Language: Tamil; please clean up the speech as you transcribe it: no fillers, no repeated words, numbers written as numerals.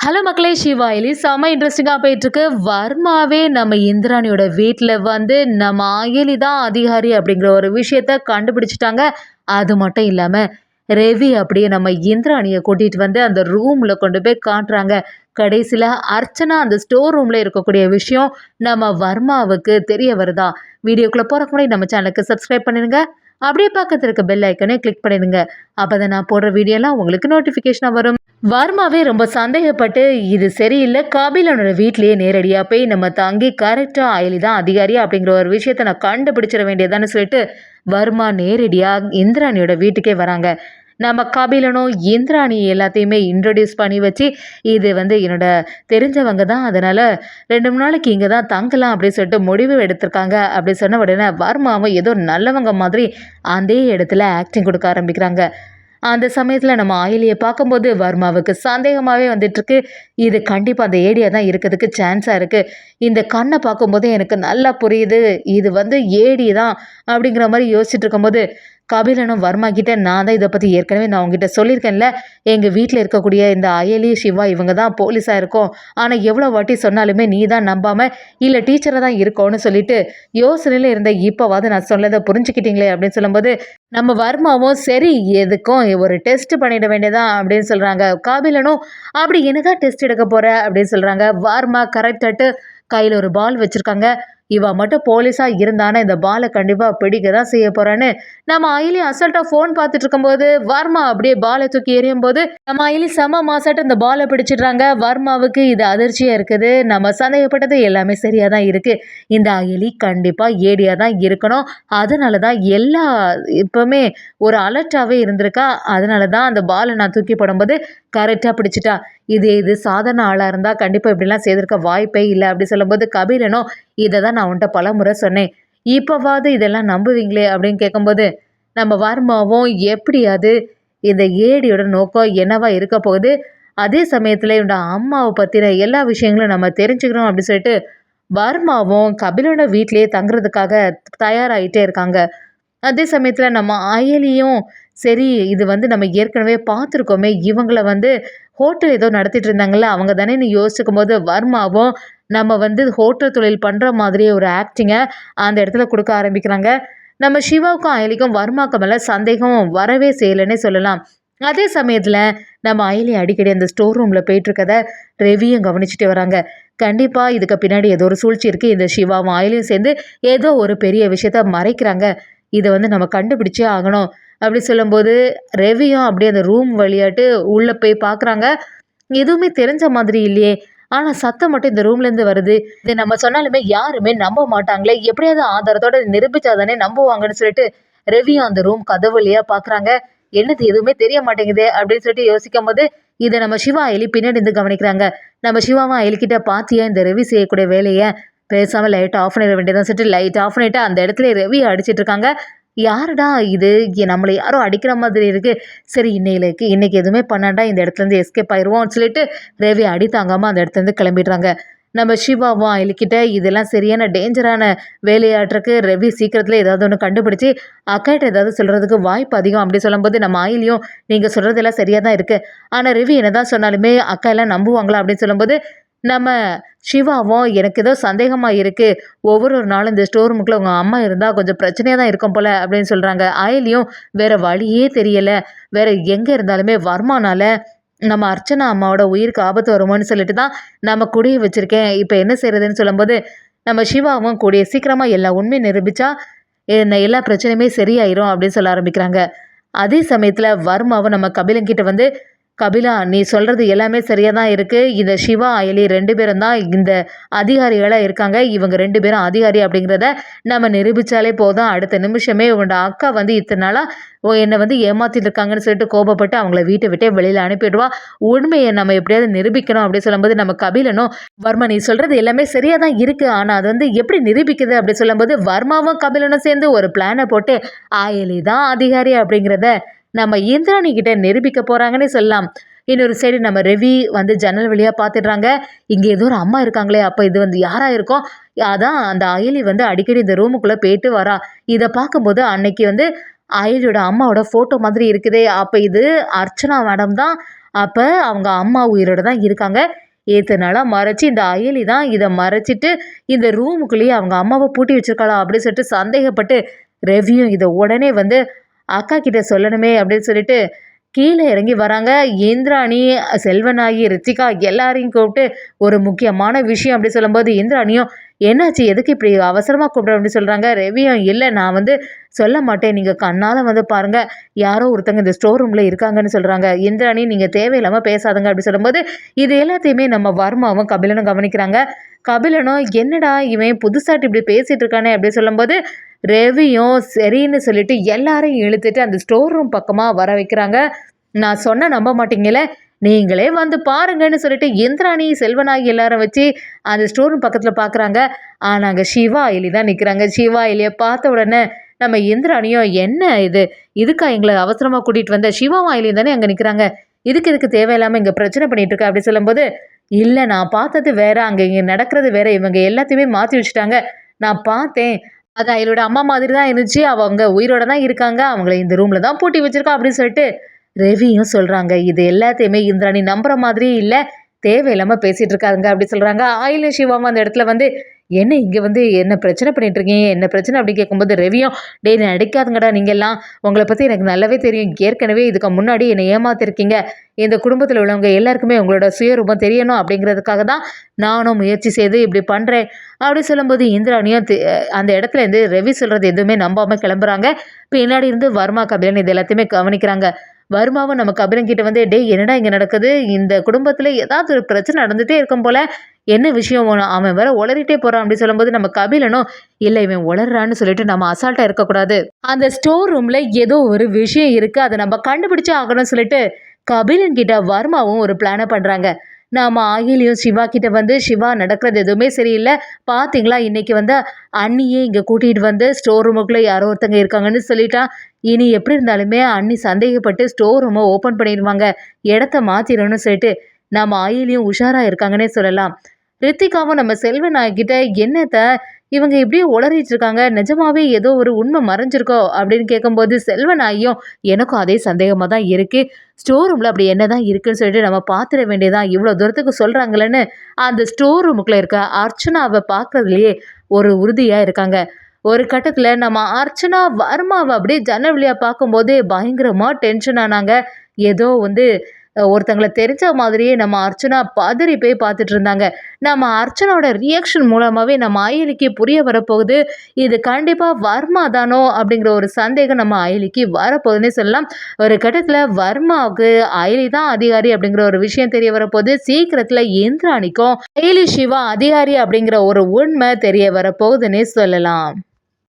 ஹலோ மக்களே! சிவா எலி செம்ம இன்ட்ரெஸ்டிங்கா போயிட்டுருக்கு. வர்மாவே நம்ம இந்திராணியோட வீட்ல வந்து நம்ம அயலி தான் அதிகாரி அப்படிங்கிற ஒரு விஷயத்த கண்டுபிடிச்சுட்டாங்க. அது மட்டும் இல்லாம, ரெவி அப்படியே நம்ம இந்திராணிய கூட்டிட்டு வந்து அந்த ரூம்ல கொண்டு போய் காட்டுறாங்க. கடைசில அர்ச்சனா அந்த ஸ்டோர் ரூம்ல இருக்கக்கூடிய விஷயம் நம்ம வர்மாவுக்கு தெரிய வருதா? வீடியோக்குள்ள போறதுக்கு முன்னாடி நம்ம சேனலுக்கு சப்ஸ்கிரைப் பண்ணிடுங்க. அப்படியே பக்கத்துல இருக்க பெல் ஐக்கனை கிளிக் பண்ணிடுங்க. அப்பதான் நான் போடுற வீடியோலாம் உங்களுக்கு நோட்டிஃபிகேஷனா வரும். வர்மாவே ரொம்ப சந்தேகப்பட்டு இது சரியில்லை, கபிலனோட வீட்லயே நேரடியா போய் நம்ம தங்கி கரெக்டா அயலி தான் அதிகாரி அப்படிங்கிற ஒரு விஷயத்த நான் கண்டுபிடிச்சிட வேண்டியதான்னு சொல்லிட்டு வர்மா நேரடியா இந்திராணியோட வீட்டுக்கே வராங்க. நம்ம கபிலனும் இந்திராணி எல்லாத்தையுமே இன்ட்ரடியூஸ் பண்ணி வச்சு இது வந்து என்னோட தெரிஞ்சவங்க தான், அதனால 2 3 நாளைக்கு இங்கே தான் தங்கலாம் அப்படின்னு சொல்லிட்டு முடிவு எடுத்திருக்காங்க அப்படி சொன்ன உடனே வர்மாவும் ஏதோ நல்லவங்க மாதிரி அதே இடத்துல ஆக்டிங் கொடுக்க ஆரம்பிக்கிறாங்க. அந்த சமயத்தில் நம்ம ஆயிலியை பார்க்கும்போது வர்மாவுக்கு சந்தேகமாகவே வந்துட்டுருக்கு. இது கண்டிப்பாக அந்த ஏடியா தான் இருக்கிறதுக்கு சான்ஸாக இருக்குது. இந்த கண்ணை பார்க்கும்போதே எனக்கு நல்லா புரியுது, இது வந்து ஏடி தான் அப்படிங்கிற மாதிரி யோசிச்சுட்டு இருக்கும்போது கபிலனும் வர்மா கிட்ட நான் தான் இதை பற்றி ஏற்கனவே நான் உங்ககிட்ட சொல்லியிருக்கேன்ல, எங்கள் வீட்டில் இருக்கக்கூடிய இந்த அயலி சிவா இவங்க தான் போலீஸாக இருக்கோம், ஆனால் எவ்வளோ வாட்டி சொன்னாலுமே நீ தான் நம்பாமல் இல்லை டீச்சரை தான் இருக்கோன்னு சொல்லிட்டு யோசனையில் இருந்த இப்போவாது நான் சொன்னதை புரிஞ்சுக்கிட்டீங்களே அப்படின்னு சொல்லும்போது நம்ம வர்மாவும் சரி எதுக்கும் ஒரு டெஸ்ட் பண்ணிட வேண்டியதான் அப்படின்னு சொல்கிறாங்க. கபிலனும் அப்படி என்னதான் டெஸ்ட் எடுக்க போகிற அப்படின்னு சொல்கிறாங்க. வர்மா கரெக்டாட்டு கையில் ஒரு பால் வச்சுருக்காங்க. இவ மட்டும் போலீஸாக இருந்தானே இந்த பாலை கண்டிப்பாக பிடிக்க தான் செய்ய போகிறான்னு நம்ம அயலி அசல்ட்டாக ஃபோன் பார்த்துட்டு இருக்கும்போது வர்மா அப்படியே பாலை தூக்கி எறியும் போது நம்ம அயலி செம மாசாட்டு இந்த பாலை பிடிச்சிடுறாங்க. வர்மாவுக்கு இது அதிர்ச்சியாக இருக்குது. நம்ம சந்தேகப்பட்டது எல்லாமே சரியாக தான் இருக்குது. இந்த அயலி கண்டிப்பாக ஏடியாக தான் இருக்கணும். அதனால தான் எல்லா இப்போவுமே ஒரு அலர்ட்டாகவே இருந்திருக்கா. அதனால தான் அந்த பாலை நான் தூக்கி போடும்போது கரெக்டாக பிடிச்சிட்டா. இது சாதாரண ஆளாக இருந்தால் கண்டிப்பாக இப்படிலாம் செய்திருக்க வாய்ப்பே இல்லை அப்படி சொல்லும்போது கபிலனும் இதை தான் நான் உன்ட்ட பல முறை சொன்னேன், இப்போவாது இதெல்லாம் நம்புவீங்களே அப்படின்னு கேட்கும்போது நம்ம வர்மாவும் எப்படியாவது இந்த ஏடியோட நோக்கம் என்னவா இருக்க போகுது, அதே சமயத்தில் என்னோட அம்மாவை பற்றின எல்லா விஷயங்களும் நம்ம தெரிஞ்சுக்கிறோம் அப்படின்னு சொல்லிட்டு வர்மாவும் கபிலோட வீட்லேயே தங்குறதுக்காக தயாராகிட்டே இருக்காங்க. அதே சமயத்தில் நம்ம அயலியும் சரி இது வந்து நம்ம ஏற்கனவே பார்த்துருக்கோமே, இவங்கள வந்து ஹோட்டல் ஏதோ நடத்திட்டு இருந்தாங்கல்ல அவங்க தானேன்னு யோசிச்சுக்கும் போது வர்மாவும் நம்ம வந்து ஹோட்டல் தொழில் பண்ணுற மாதிரியே ஒரு ஆக்டிங்கை அந்த இடத்துல கொடுக்க ஆரம்பிக்கிறாங்க. நம்ம சிவாவுக்கும் அயலிக்கும் வர்மாக்கு மேலே சந்தேகம் வரவே செய்யலைன்னே சொல்லலாம். அதே சமயத்தில் நம்ம அயலி அடிக்கடி அந்த ஸ்டோர் ரூமில் போயிட்டுருக்கத ரெவியும் கவனிச்சுட்டு வராங்க. கண்டிப்பாக இதுக்கு பின்னாடி ஏதோ ஒரு சூழ்ச்சி இருக்குது. இந்த சிவாவும் அயலியும் சேர்ந்து ஏதோ ஒரு பெரிய விஷயத்த மறைக்கிறாங்க. இதை வந்து நம்ம கண்டுபிடிச்சே ஆகணும் அப்படி சொல்லும்போது ரெவியும் அப்படியே அந்த ரூம் வழியாட்டு உள்ளே போய் பார்க்குறாங்க. எதுவுமே தெரிஞ்ச மாதிரி இல்லையே, ஆனால் சத்தம் மட்டும் இந்த ரூம்லேருந்து வருது. இது நம்ம சொன்னாலுமே யாருமே நம்ப மாட்டாங்களே, எப்படியாவது ஆதாரத்தோட நிரூபிச்சாதானே நம்புவாங்கன்னு சொல்லிட்டு ரெவியும் அந்த ரூம் கதவு வழியாக பார்க்குறாங்க. என்னது எதுவுமே தெரிய மாட்டேங்குது அப்படின்னு சொல்லிட்டு யோசிக்கும் போது இதை நம்ம சிவா அயலி பின்னாடி இருந்து கவனிக்கிறாங்க. நம்ம சிவாவும் அயலிக்கிட்ட பார்த்தியா இந்த ரெவி செய்யக்கூடிய வேலையை, பேசாமல் லைட் ஆஃப் பண்ணிட வேண்டியதான் சொல்லிட்டு லைட் ஆஃப் பண்ணிவிட்டு அந்த இடத்துல ரெவி அடிச்சிட்டு இருக்காங்க. யாருடா இது, நம்மளை யாரும் அடிக்கிற மாதிரி இருக்குது, சரி இன்னைக்கு எதுவுமே பண்ணாண்டா இந்த இடத்துலேருந்து எஸ்கேப் ஆயிடுவோம்னு சொல்லிட்டு ரெவி அடி தாங்காமல் அந்த இடத்துலேருந்து கிளம்பிடுறாங்க. நம்ம சிவாவும் அயலிக்கிட்ட இதெல்லாம் சரியான டேஞ்சரான வேலையாட்டுறக்கு ரெவி சீக்கிரத்தில் ஏதாவது ஒன்று கண்டுபிடிச்சி அக்காட்ட ஏதாவது சொல்கிறதுக்கு வாய்ப்பு அதிகம் அப்படி சொல்லும்போது நம்ம அயலியும் நீங்கள் சொல்கிறதெல்லாம் சரியாக தான் இருக்குது, ஆனால் ரெவி என்ன தான் சொன்னாலுமே அக்கா எல்லாம் நம்புவாங்களா அப்படின்னு சொல்லும்போது நம்ம சிவாவும் எனக்கு ஏதோ சந்தேகமாக இருக்குது, ஒவ்வொரு நாளும் இந்த ஸ்டோர் ரூமுக்குள்ள உங்கள் அம்மா இருந்தால் கொஞ்சம் பிரச்சனையாக தான் இருக்கும் போல் அப்படின்னு சொல்கிறாங்க. அயலியும் வேறு வழியே தெரியலை, வேறு எங்கே இருந்தாலுமே வர்மானால நம்ம அர்ச்சனா அம்மாவோட உயிருக்கு ஆபத்து வருமோன்னு சொல்லிட்டு தான் நம்ம கூடயே வச்சுருக்கேன், இப்போ என்ன செய்கிறதுன்னு சொல்லும்போது நம்ம சிவாவும் கூடிய சீக்கிரமாக எல்லா உண்மையை நிரூபித்தா எல்லா பிரச்சனையுமே சரியாயிரும் அப்படின்னு சொல்ல ஆரம்பிக்கிறாங்க. அதே சமயத்தில் வர்மாவும் நம்ம கபிலங்கிட்ட வந்து கபிலா நீ சொல்கிறது எல்லாமே சரியாக தான் இருக்குது, இந்த சிவா அயலி 2 பேரும் தான் இந்த அதிகாரிகளாக இருக்காங்க, இவங்க 2 பேரும் அதிகாரி அப்படிங்கிறத நம்ம நிரூபித்தாலே போதும், அடுத்த நிமிஷமே உன்னோட அக்கா வந்து இத்தனை நாளாக என்னை வந்து ஏமாற்றிட்டு இருக்காங்கன்னு சொல்லிட்டு கோபப்பட்டு அவங்கள வீட்டை விட்டே வெளியில் அனுப்பிடுவா, உண்மையை நம்ம எப்படியாவது நிரூபிக்கணும் அப்படின்னு சொல்லும்போது நம்ம கபிலனும் வர்மா நீ சொல்கிறது எல்லாமே சரியாக தான் இருக்குது, ஆனால் அது வந்து எப்படி நிரூபிக்குது அப்படி சொல்லும்போது வர்மாவும் கபிலனும் சேர்ந்து ஒரு பிளானை போட்டு அயலி தான் அதிகாரி அப்படிங்கிறத நம்ம இந்திராணி கிட்ட நிரூபிக்க போகிறாங்கன்னே சொல்லலாம். இன்னொரு சைடு நம்ம ரெவி வந்து ஜன்னல் வழியாக பார்த்துடுறாங்க. இங்கே ஏதோ ஒரு அம்மா இருக்காங்களே, அப்போ இது வந்து யாராக இருக்கும், அதான் அந்த அயலி வந்து அடிக்கடி இந்த ரூமுக்குள்ளே போயிட்டு வரா, இதை பார்க்கும்போது அன்னைக்கு வந்து அயலியோட அம்மாவோட ஃபோட்டோ மாதிரி இருக்குதே, அப்போ இது அர்ச்சனா மேடம் தான் அப்போ அவங்க அம்மா உயிரோட தான் இருக்காங்க. இத்தனை நாளாக மறைச்சி இந்த அயலி தான் இதை மறைச்சிட்டு இந்த ரூமுக்குள்ளேயே அவங்க அம்மாவை பூட்டி வச்சிருக்கலாம் அப்படின்னு சொல்லிட்டு சந்தேகப்பட்டு ரவியும் இதை உடனே வந்து அக்கா கிட்ட சொல்லணுமே அப்படின்னு சொல்லிட்டு கீழே இறங்கி வராங்க. இந்திராணி, செல்வநாயகி, ரித்திகா எல்லாரையும் கூப்பிட்டு ஒரு முக்கியமான விஷயம் அப்படி சொல்லும்போது இந்திராணியும் என்னாச்சு, எதுக்கு இப்படி அவசரமாக கூப்பிட அப்படின்னு சொல்கிறாங்க. ரவியும் இல்லை, நான் வந்து சொல்ல மாட்டேன், நீங்கள் கண்ணால் வந்து பாருங்கள், யாரோ ஒருத்தங்க இந்த ஸ்டோர் ரூமில் இருக்காங்கன்னு சொல்கிறாங்க. இந்திராணி நீங்கள் தேவையில்லாமல் பேசாதுங்க அப்படி சொல்லும்போது இது எல்லாத்தையுமே நம்ம வர்மாவும் கபிலனும் கவனிக்கிறாங்க. கபிலனும் என்னடா இவன் புதுசாட்டு இப்படி பேசிகிட்டு இருக்கானே அப்படி சொல்லும்போது ரவியும் சரின்னு சொல்லிட்டு எல்லாரையும் இழுத்துட்டு அந்த ஸ்டோர் ரூம் பக்கமாக வர வைக்கிறாங்க. நான் சொன்ன நம்ப மாட்டீங்களே, நீங்களே வந்து பாருங்கன்னு சொல்லிட்டு இந்திராணி, செல்வநாயகி எல்லாரும் வச்சு அந்த ஸ்டோர் ரூம் பக்கத்தில் பார்க்குறாங்க. ஆனால் அங்கே சிவா அயலி தான் நிற்கிறாங்க. சிவா அயலியை பார்த்த உடனே நம்ம இந்திராணியும் என்ன இது, இதுக்கா எங்களை அவசரமாக கூட்டிகிட்டு வந்த, சிவாவும் அயலியும் தானே அங்கே நிற்கிறாங்க, இதுக்கு தேவையில்லாமல் இங்கே பிரச்சனை பண்ணிகிட்டு இருக்கா அப்படி சொல்லும்போது இல்லை, நான் பார்த்தது வேற, அங்கே இங்கே நடக்கிறது வேற, இவங்க எல்லாத்தையுமே மாற்றி வச்சுட்டாங்க, நான் பார்த்தேன், அது அயலோட அம்மா மாதிரி தான் இருந்துச்சு, அவங்க உயிரோட தான் இருக்காங்க, அவங்கள இந்த ரூமில் தான் பூட்டி வச்சிருக்கா அப்படின்னு சொல்லிட்டு ரவியும் சொல்கிறாங்க. இது எல்லாத்தையுமே இந்திராணி நம்புற மாதிரியே இல்லை, தேவையில்லாமல் பேசிகிட்டு இருக்காங்க அப்படி சொல்கிறாங்க. ஆயிலும் சிவாவும் அந்த இடத்துல வந்து என்ன இங்கே வந்து என்ன பிரச்சனை பண்ணிட்டு இருக்கீங்க, என்ன பிரச்சனை அப்படி கேட்கும்போது ரவியும் டேய் நடிக்காதுங்கடா, நீங்கள்லாம் உங்களை பற்றி எனக்கு நல்லாவே தெரியும், ஏற்கனவே இதுக்கு முன்னாடி என்னை ஏமாத்திருக்கீங்க, இந்த குடும்பத்தில் உள்ளவங்க எல்லாருக்குமே உங்களோட சுயரூபம் தெரியணும் அப்படிங்கிறதுக்காக தான் நானும் முயற்சி செய்து இப்படி பண்ணுறேன் அப்படி சொல்லும்போது இந்திராணியும் அந்த இடத்துல இருந்து ரவி சொல்கிறது எதுவுமே நம்பாமல் கிளம்புறாங்க. பின்னாடி இருந்து வர்மா, கபிலன் இது எல்லாத்தையுமே கவனிக்கிறாங்க. வர்மாவும் நம்ம கபிலன் கிட்ட வந்து டேய் என்னடா இங்கே நடக்குது, இந்த குடும்பத்தில் ஏதாவது ஒரு பிரச்சனை நடந்துகிட்டே இருக்கும் போல, என்ன விஷயம், அவன் வேற உளறிட்டே போகிறான் அப்படி சொல்லும்போது நம்ம கபிலனும் இல்லை இவன் உளறான்னு சொல்லிட்டு நம்ம அசால்ட்டாக இருக்கக்கூடாது, அந்த ஸ்டோர் ரூமில் ஏதோ ஒரு விஷயம் இருக்குது, அதை நம்ம கண்டுபிடிச்சே ஆகணும்னு சொல்லிட்டு கபிலன் கிட்ட வர்மாவும் ஒரு பிளானை பண்ணுறாங்க. நாம் ஆகிலியும் சிவா கிட்ட வந்து சிவா நடக்கிறது எதுவுமே சரியில்லை, பார்த்தீங்களா இன்னைக்கு வந்து அண்ணியே இங்கே கூட்டிகிட்டு வந்து ஸ்டோர் ரூமுக்குள்ளே யாரோ ஒருத்தங்க இருக்காங்கன்னு சொல்லிட்டா, இனி எப்படி இருந்தாலுமே அண்ணி சந்தேகப்பட்டு ஸ்டோர் ரூமை ஓப்பன் பண்ணிடுவாங்க, இடத்த மாற்றிடணும்னு சொல்லிட்டு நம்ம ஆயிலியும் உஷாராக இருக்காங்கன்னே சொல்லலாம். ரித்திகாவும் நம்ம செல்வநாயகிட்ட என்னத்த இவங்க இப்படியே உளறிட்டு இருக்காங்க, நிஜமாவே ஏதோ ஒரு உண்மை மறைஞ்சிருக்கோ அப்படின்னு கேட்கும்போது செல்வநாயும் எனக்கும் அதே சந்தேகமாக தான் இருக்குது, ஸ்டோர் ரூமில் அப்படி என்ன தான் இருக்குன்னு சொல்லிட்டு நம்ம பார்த்துட வேண்டியதான், இவ்வளோ தூரத்துக்கு சொல்கிறாங்களேன்னு அந்த ஸ்டோர் ரூமுக்குள்ளே இருக்க அர்ச்சனாவை பார்க்குறதுலையே ஒரு உறுதியாக இருக்காங்க. ஒரு கட்டத்தில் நம்ம அர்ச்சனா வர்மாவை அப்படியே ஜன்னல் வழியாக பார்க்கும்போது பயங்கரமாக டென்ஷன் ஆனாங்க. ஏதோ வந்து ஒருத்தங்களை தெரிஞ்ச மாதிரியே நம்ம அர்ச்சனா பதறி போய் பார்த்துட்டு இருந்தாங்க. நம்ம அர்ச்சனாவோட ரியாக்ஷன் மூலமாகவே நம்ம அயலிக்கு புரிய வரப்போகுது, இது கண்டிப்பாக வர்மா தானோ அப்படிங்கிற ஒரு சந்தேகம் நம்ம அயலிக்கு வரப்போகுதுன்னே சொல்லலாம். ஒரு கட்டத்தில் வர்மாவுக்கு அயலி தான் அதிகாரி அப்படிங்கிற ஒரு விஷயம் தெரிய வரப்போகுது. சீக்கிரத்தில் இந்திராணிக்கும் அயலி சிவா அதிகாரி அப்படிங்கிற ஒரு உண்மை தெரிய வரப்போகுதுன்னே சொல்லலாம்.